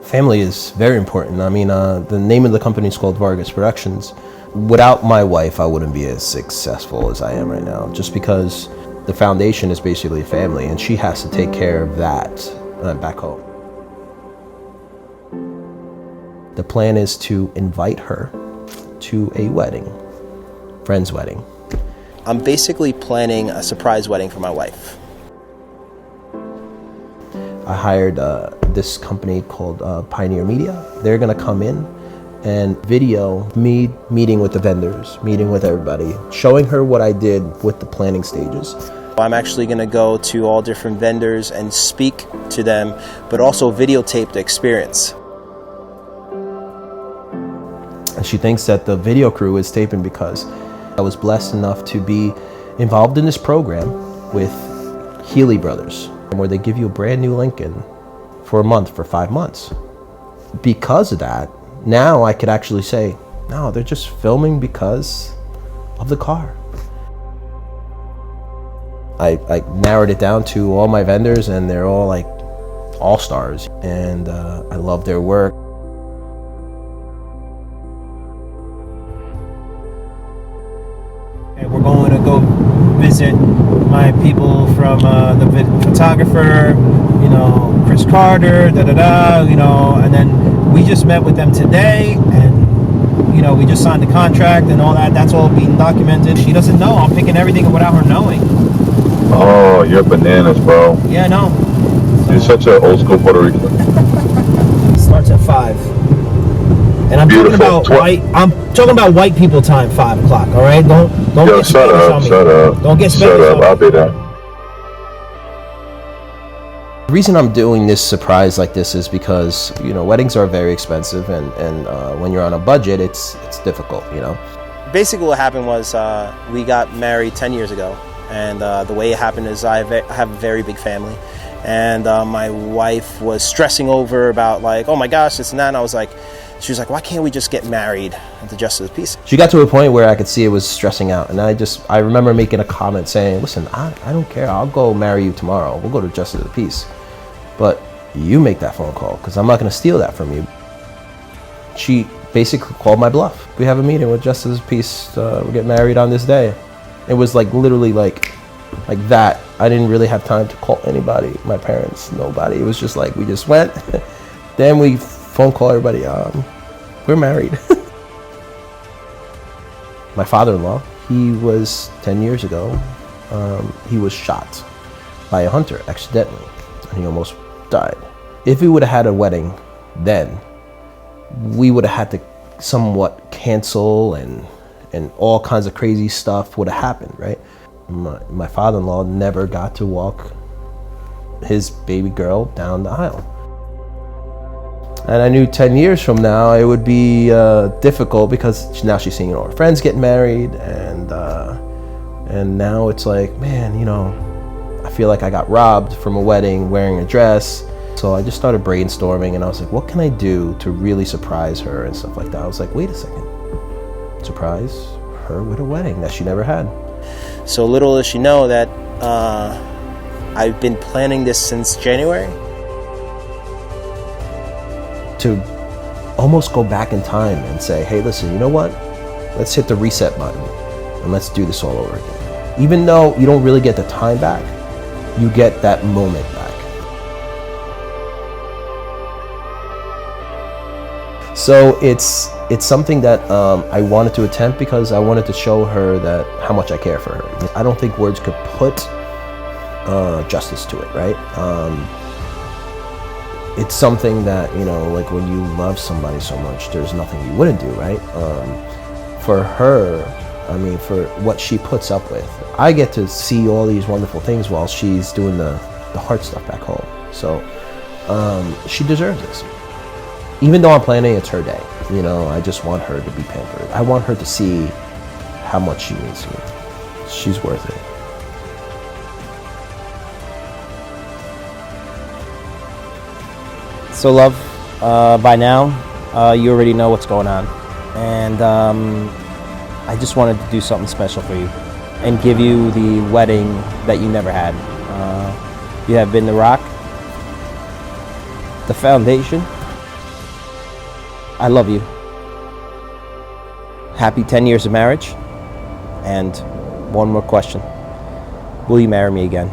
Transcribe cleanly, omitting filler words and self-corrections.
Family is very important. I mean, the name of the company is called Vargas Productions. Without my wife, I wouldn't be as successful as I am right now, just because the foundation is basically family, and she has to take care of that back home. The plan is to invite her to a wedding, friend's wedding. I'm basically planning a surprise wedding for my wife. I hired this company called Pioneer Media. They're gonna come in and video me meeting with the vendors, meeting with everybody, showing her what I did with the planning stages. I'm actually gonna go to all different vendors and speak to them, but also videotape the experience. And she thinks that the video crew is taping because I was blessed enough to be involved in this program with Healy Brothers, where they give you a brand new Lincoln for a month, for 5 months. Because of that, now I could actually say, no, they're just filming because of the car. I narrowed it down to all my vendors, and they're all like all-stars, and I love their work. And we're going to go visit my people from the photographer, you know, Chris Carter, you know, and then we just met with them today, and you know, we just signed the contract and all that. That's all being documented. She doesn't know. I'm picking everything without her knowing. Oh, you're bananas, bro. Yeah, I know. You're such an old school Puerto Rican. Starts at 5. And I'm Beautiful. talking about white people time, 5 o'clock. All right, don't Yo, get shut Spanish up, on me. shut up. Don't get Spanish Shut up, on me. I'll be there. The reason I'm doing this surprise like this is because, you know, weddings are very expensive, and when you're on a budget, it's difficult, you know. Basically what happened was we got married 10 years ago, and the way it happened is I have a very big family, and my wife was stressing over about like, oh my gosh, this and that, and I was like, she was like, why can't we just get married at the Justice of the Peace? She got to a point where I could see it was stressing out, and I remember making a comment saying, listen, I don't care, I'll go marry you tomorrow, we'll go to Justice of the Peace, but you make that phone call, because I'm not going to steal that from you. She basically called my bluff. We have a meeting with Justice of the Peace, we'll get married on this day. It was like literally like that. I didn't really have time to call anybody, my parents, nobody. It was just like, we just went, then we phone call everybody, we're married. My father-in-law, he was 10 years ago, he was shot by a hunter accidentally, and he almost died. If we would have had a wedding then, we would have had to somewhat cancel, and all kinds of crazy stuff would have happened, right? My father-in-law never got to walk his baby girl down the aisle. And I knew 10 years from now it would be difficult, because now she's seeing all her friends get married, and now it's like, man, you know, I feel like I got robbed from a wedding wearing a dress. So I just started brainstorming, and I was like, what can I do to really surprise her and stuff like that? I was like, wait a second, surprise her with a wedding that she never had. So little does she know that I've been planning this since January. To almost go back in time and say, hey, listen, you know what? Let's hit the reset button and let's do this all over again. Even though you don't really get the time back, you get that moment back. So it's something that I wanted to attempt, because I wanted to show her that how much I care for her. I don't think words could put justice to it, right? It's something that, you know, like when you love somebody so much, there's nothing you wouldn't do, right? For her, I mean, for what she puts up with, I get to see all these wonderful things while she's doing the hard stuff back home. So she deserves this. Even though I'm planning, it's her day. You know, I just want her to be pampered. I want her to see how much she means to me. She's worth it. So love, by now, you already know what's going on. And I just wanted to do something special for you and give you the wedding that you never had. You have been the rock, the foundation, I love you. Happy 10 years of marriage. And one more question. Will you marry me again?